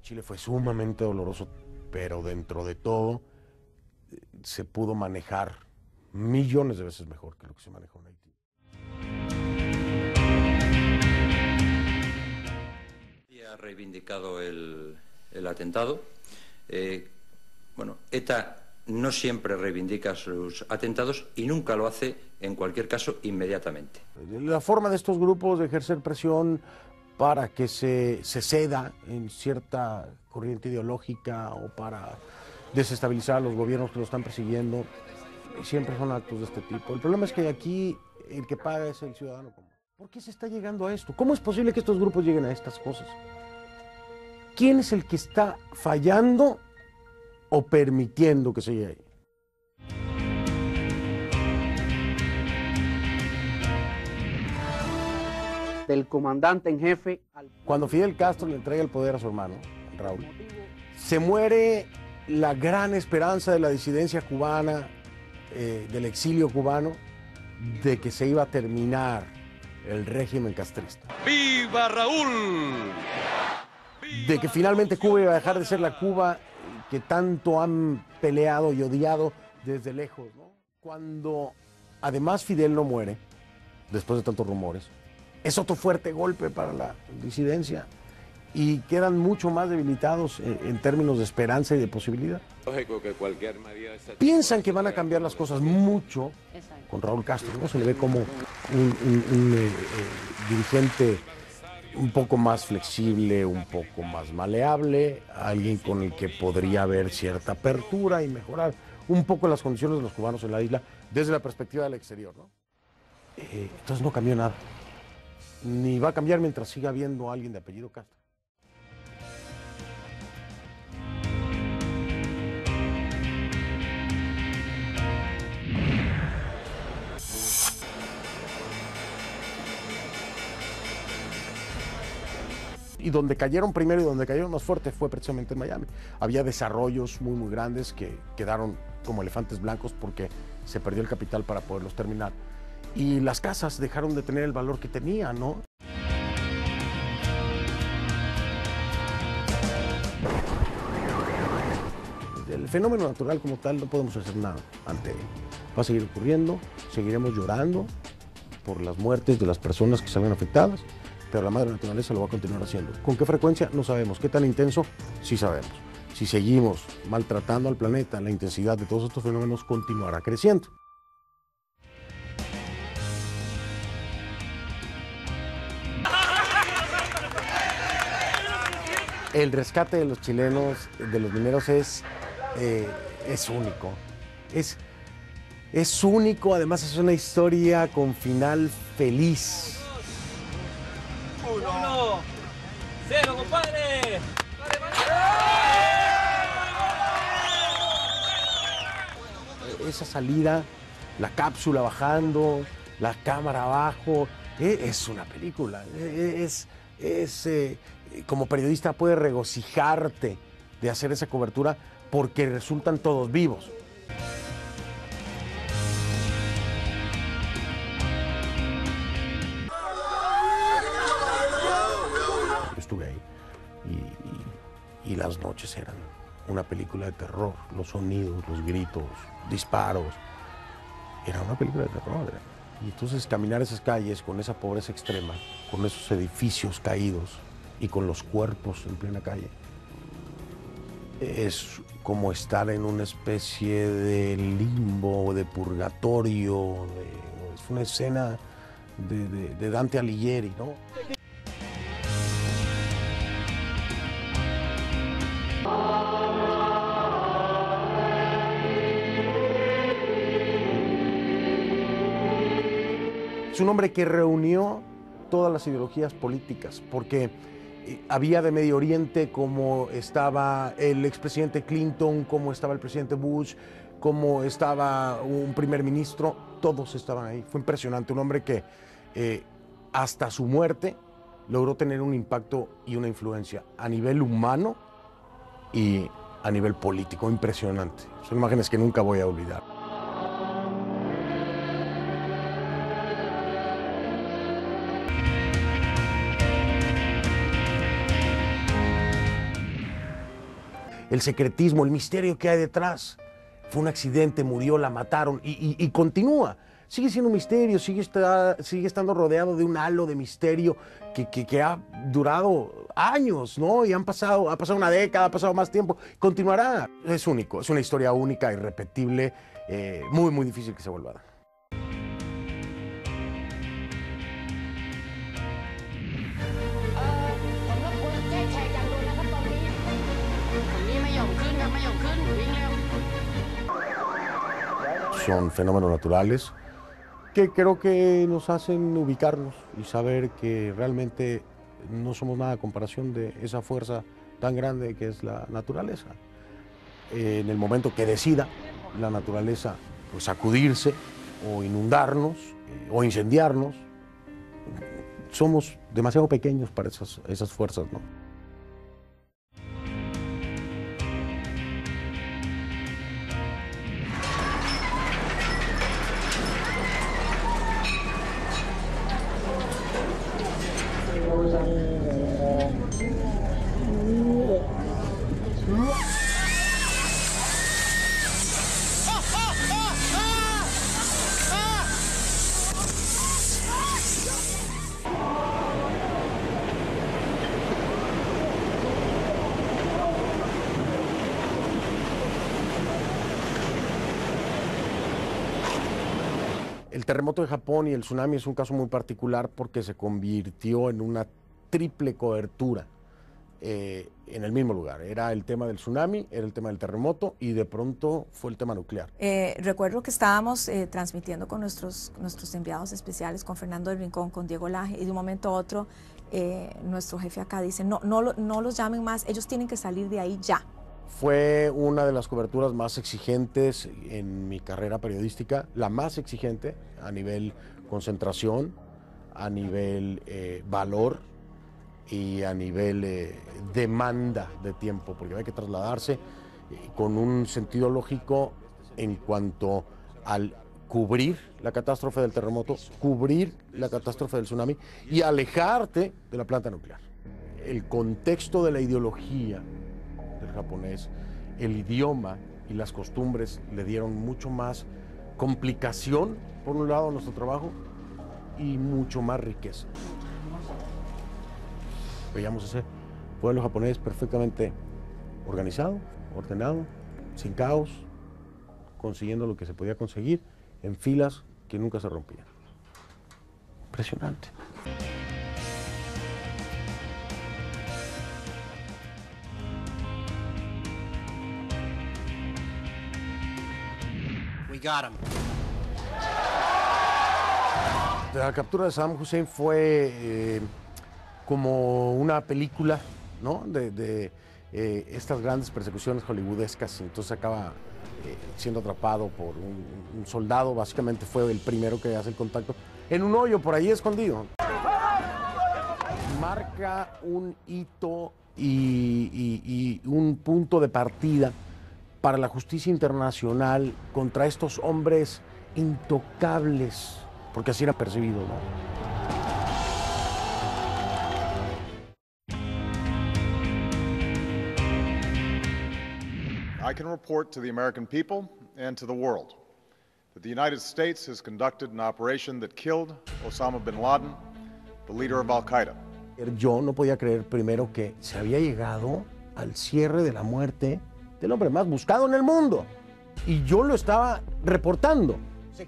Chile fue sumamente doloroso, pero dentro de todo se pudo manejar millones de veces mejor que lo que se manejó en Haití. Ha reivindicado el atentado. Bueno, ETA no siempre reivindica sus atentados y nunca lo hace, en cualquier caso, inmediatamente. La forma de estos grupos de ejercer presión para que se ceda en cierta corriente ideológica o para desestabilizar a los gobiernos que lo están persiguiendo, siempre son actos de este tipo. El problema es que aquí el que paga es el ciudadano común. ¿Por qué se está llegando a esto? ¿Cómo es posible que estos grupos lleguen a estas cosas? ¿Quién es el que está fallando o permitiendo que se llegue ahí? Del comandante en jefe al... Cuando Fidel Castro le entrega el poder a su hermano, Raúl, se muere la gran esperanza de la disidencia cubana, del exilio cubano, de que se iba a terminar el régimen castrista. ¡Viva Raúl! De que finalmente Cuba iba a dejar de ser la Cuba que tanto han peleado y odiado desde lejos, ¿no? Cuando además Fidel no muere, después de tantos rumores, es otro fuerte golpe para la disidencia y quedan mucho más debilitados en términos de esperanza y de posibilidad. Lógico que cualquier medida de esta... Piensan que van a cambiar las cosas mucho con Raúl Castro, ¿no? Se le ve como un dirigente un poco más flexible, un poco más maleable, alguien con el que podría haber cierta apertura y mejorar un poco las condiciones de los cubanos en la isla desde la perspectiva del exterior, ¿no? Entonces no cambió nada, ni va a cambiar mientras siga habiendo alguien de apellido Castro. Y donde cayeron primero y donde cayeron más fuerte fue precisamente en Miami. Había desarrollos muy grandes que quedaron como elefantes blancos porque se perdió el capital para poderlos terminar. Y las casas dejaron de tener el valor que tenían, ¿no? El fenómeno natural como tal no podemos hacer nada ante él. Va a seguir ocurriendo, seguiremos llorando por las muertes de las personas que se ven afectadas, pero la madre naturaleza lo va a continuar haciendo. ¿Con qué frecuencia? No sabemos. ¿Qué tan intenso? Sí sabemos. Si seguimos maltratando al planeta, la intensidad de todos estos fenómenos continuará creciendo. El rescate de los chilenos, de los mineros, es único. Es único, además es una historia con final feliz. 1-0, compadre. Esa salida, la cápsula bajando, la cámara abajo, es una película. Como periodista puedes regocijarte de hacer esa cobertura porque resultan todos vivos. Yo estuve ahí y las noches eran una película de terror, los sonidos, los gritos, disparos. Era una película de terror. Y entonces caminar esas calles con esa pobreza extrema, con esos edificios caídos y con los cuerpos en plena calle, es como estar en una especie de limbo, de purgatorio. Es una escena de Dante Alighieri, ¿no? Es un hombre que reunió todas las ideologías políticas, porque había de Medio Oriente como estaba el expresidente Clinton, como estaba el presidente Bush, como estaba un primer ministro, todos estaban ahí. Fue impresionante, un hombre que hasta su muerte logró tener un impacto y una influencia a nivel humano y a nivel político, impresionante. Son imágenes que nunca voy a olvidar. el secretismo, el misterio que hay detrás. Fue un accidente, murió, la mataron y continúa. Sigue siendo un misterio, sigue estando rodeado de un halo de misterio que ha durado años, ¿no? Y ha pasado una década, ha pasado más tiempo, continuará. Es único, es una historia única, irrepetible, muy, muy difícil que se vuelva a dar. Son fenómenos naturales que creo que nos hacen ubicarnos y saber que realmente no somos nada a comparación de esa fuerza tan grande que es la naturaleza. En el momento que decida la naturaleza pues, sacudirse o inundarnos o incendiarnos, somos demasiado pequeños para esas fuerzas, ¿no? El terremoto de Japón y el tsunami es un caso muy particular porque se convirtió en una triple cobertura en el mismo lugar. Era el tema del tsunami, era el tema del terremoto y de pronto fue el tema nuclear. Recuerdo que estábamos transmitiendo con nuestros enviados especiales, con Fernando del Rincón, con Diego Laje, y de un momento a otro nuestro jefe acá dice, no los llamen más, ellos tienen que salir de ahí ya. Fue una de las coberturas más exigentes en mi carrera periodística, la más exigente a nivel concentración, a nivel valor y a nivel demanda de tiempo, porque hay que trasladarse con un sentido lógico en cuanto al cubrir la catástrofe del terremoto, cubrir la catástrofe del tsunami y alejarte de la planta nuclear. El contexto de la ideología del japonés, el idioma y las costumbres le dieron mucho más complicación, por un lado, a nuestro trabajo y mucho más riqueza. Veíamos ese pueblo japonés perfectamente organizado, ordenado, sin caos, consiguiendo lo que se podía conseguir en filas que nunca se rompían. Impresionante. We got him. La captura de Saddam Hussein fue como una película, ¿no? de estas grandes persecuciones hollywoodescas. Entonces acaba siendo atrapado por un soldado. Básicamente fue el primero que hace el contacto en un hoyo por ahí escondido. Marca un hito y un punto de partida para la justicia internacional contra estos hombres intocables, porque así era percibido, ¿no? I can report to the American people and to the world that the United States has conducted an operation that killed Osama bin Laden, the leader of Al-Qaeda. Yo no podía creer primero que se había llegado al cierre de la muerte del hombre más buscado en el mundo. Y yo lo estaba reportando.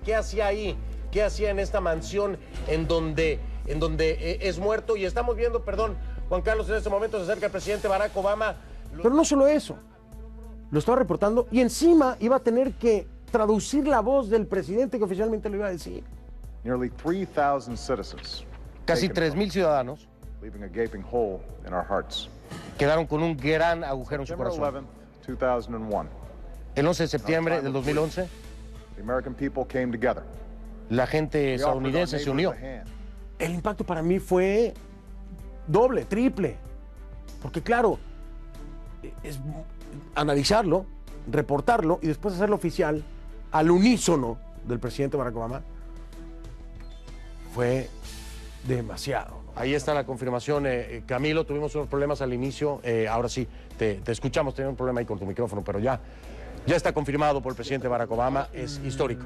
¿Qué hacía ahí? ¿Qué hacía en esta mansión en donde es muerto? Y estamos viendo, perdón, Juan Carlos, en este momento se acerca el presidente Barack Obama. Pero no solo eso. Lo estaba reportando y encima iba a tener que traducir la voz del presidente que oficialmente lo iba a decir. Nearly 3,000 citizens. Casi 3,000 ciudadanos leaving a gaping hole in our hearts. Quedaron con un gran agujero en su September corazón. 11th, 2001. El 11 de septiembre del 2011, The American people came together. la gente We offered our estadounidense se unió. neighbors a hand. El impacto para mí fue doble, triple. Porque claro, es analizarlo, reportarlo y después hacerlo oficial al unísono del presidente Barack Obama fue Demasiado. Ahí está la confirmación, Camilo, tuvimos unos problemas al inicio, ahora sí, te escuchamos, teníamos un problema ahí con tu micrófono, pero ya está confirmado por el presidente Barack Obama, es histórico.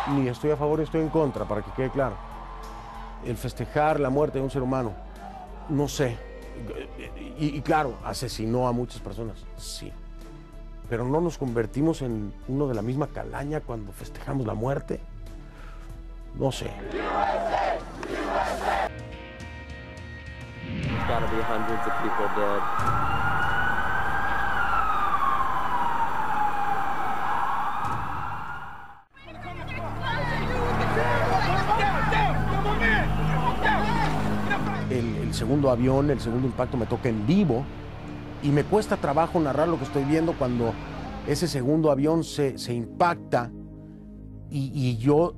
Ni estoy a favor ni estoy en contra, para que quede claro. El festejar la muerte de un ser humano, no sé, y claro, asesinó a muchas personas, sí. Pero no nos convertimos en uno de la misma calaña cuando festejamos la muerte. No sé. There's got to be hundreds of people dead. El segundo avión, el segundo impacto me toca en vivo y me cuesta trabajo narrar lo que estoy viendo cuando ese segundo avión se impacta y yo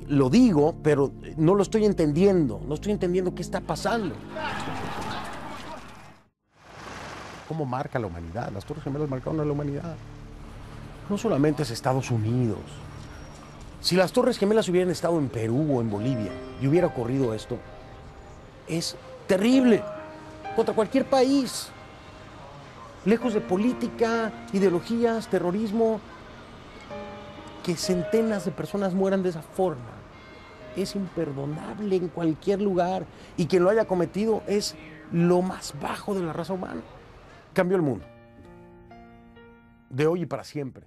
lo digo, pero no lo estoy entendiendo, no estoy entendiendo qué está pasando. ¿Cómo marca la humanidad? Las Torres Gemelas marcaron a la humanidad. No solamente es Estados Unidos. Si las Torres Gemelas hubieran estado en Perú o en Bolivia y hubiera ocurrido esto, es terrible contra cualquier país. Lejos de política, ideologías, terrorismo, que centenas de personas mueran de esa forma es imperdonable en cualquier lugar, y quien lo haya cometido es lo más bajo de la raza humana. Cambió el mundo, de hoy y para siempre.